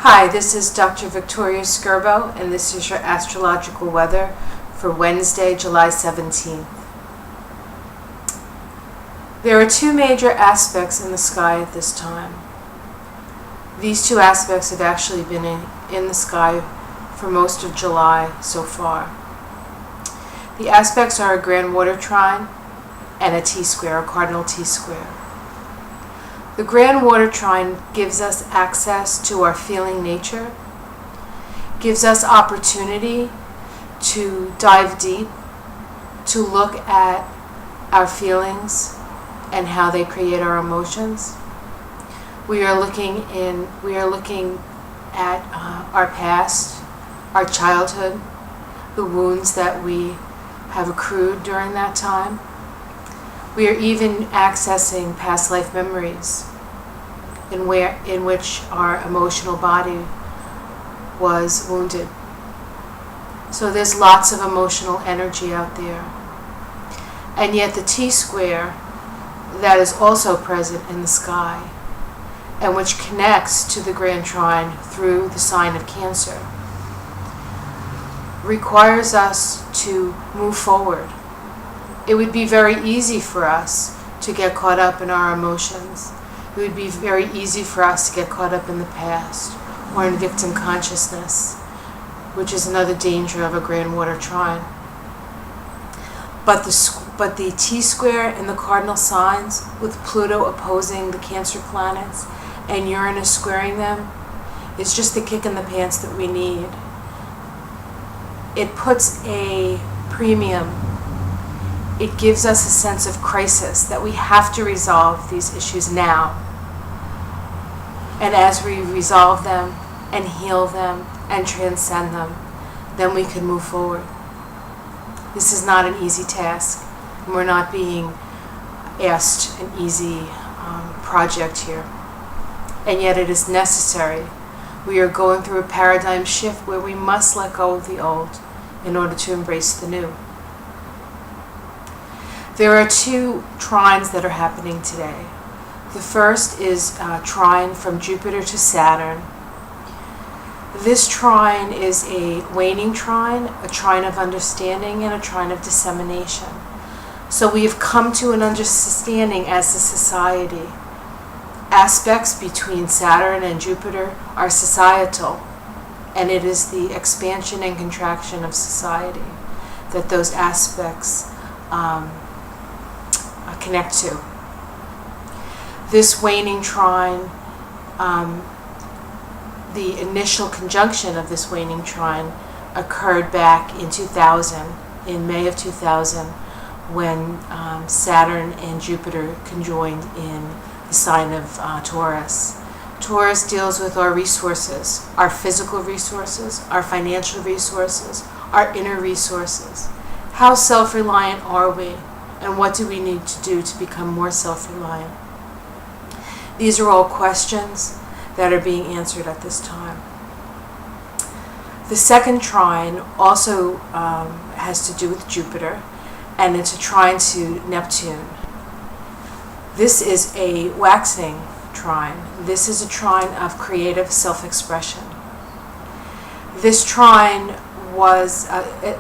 Hi, this is Dr. Victoria Scerbo, and this is your astrological weather for Wednesday, July 17th. There are two major aspects in the sky at this time. These two aspects have actually been in the sky for most of July so far. The aspects are a grand water trine and a T-square, a cardinal T-square. The grand water trine gives us access to our feeling nature, gives us opportunity to dive deep, to look at our feelings and how they create our emotions. We are looking at our past, our childhood, the wounds that we have accrued during that time. We are even accessing past life memories in which our emotional body was wounded. So there's lots of emotional energy out there. And yet the T-square that is also present in the sky and which connects to the Grand Trine through the sign of Cancer requires us to move forward. It would be very easy for us to get caught up in our emotions. It would be very easy for us to get caught up in the past or in victim consciousness, which is another danger of a grand water trine. But the T-square in the cardinal signs, with Pluto opposing the Cancer planets and Uranus squaring them, is just the kick in the pants that we need. It puts a premium. It gives us a sense of crisis that we have to resolve these issues now. And as we resolve them and heal them and transcend them, then we can move forward. This is not an easy task, and we're not being asked an easy project here. And yet it is necessary. We are going through a paradigm shift where we must let go of the old in order to embrace the new. There are two trines that are happening today. The first is a trine from Jupiter to Saturn. This trine is a waning trine, a trine of understanding, and a trine of dissemination. So we have come to an understanding as a society. Aspects between Saturn and Jupiter are societal, and it is the expansion and contraction of society that those aspects connect to. This waning trine, the initial conjunction of this waning trine occurred back in 2000, in May of 2000, when Saturn and Jupiter conjoined in the sign of Taurus. Taurus deals with our resources, our physical resources, our financial resources, our inner resources. How self-reliant are we, and what do we need to do to become more self-reliant? These are all questions that are being answered at this time. The second trine also has to do with Jupiter, and it's a trine to Neptune. This is a waxing trine. This is a trine of creative self-expression. This trine was,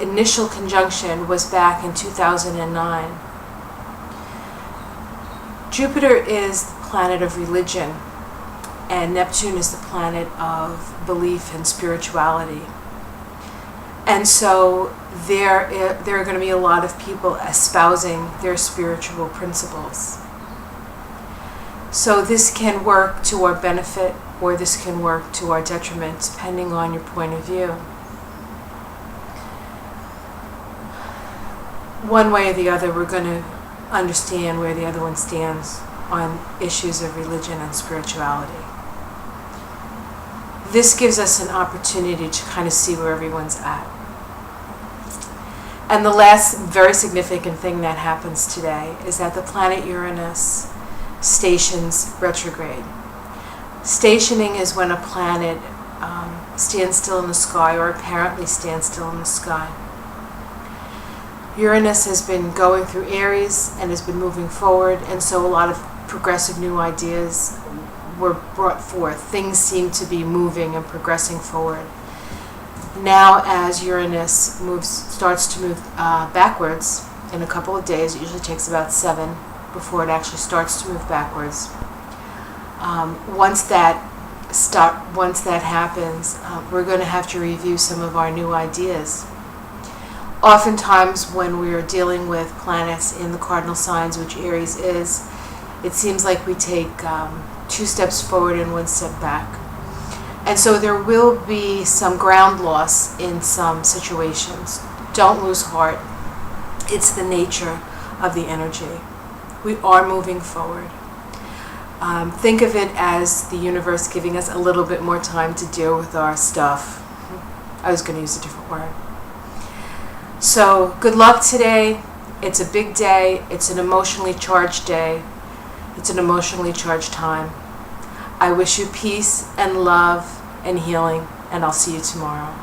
initial conjunction was back in 2009. Jupiter is the planet of religion, and Neptune is the planet of belief and spirituality. And so there are going to be a lot of people espousing their spiritual principles. So this can work to our benefit, or this can work to our detriment, depending on your point of view. One way or the other, we're going to understand where the other one stands on issues of religion and spirituality. This gives us an opportunity to kind of see where everyone's at. And the last very significant thing that happens today is that the planet Uranus stations retrograde. Stationing is when a planet stands still in the sky, or apparently stands still in the sky. Uranus has been going through Aries and has been moving forward, and so a lot of progressive new ideas were brought forth. Things seem to be moving and progressing forward. Now, as Uranus starts to move backwards in a couple of days, it usually takes about 7 before it actually starts to move backwards. Once that happens, we're going to have to review some of our new ideas. Oftentimes, when we are dealing with planets in the cardinal signs, which Aries is, it seems like we take 2 steps forward and 1 step back. And so there will be some ground loss in some situations. Don't lose heart. It's the nature of the energy. We are moving forward. Think of it as the universe giving us a little bit more time to deal with our stuff. I was going to use a different word. So good luck today. It's a big day. It's an emotionally charged day. It's an emotionally charged time. I wish you peace and love and healing, and I'll see you tomorrow.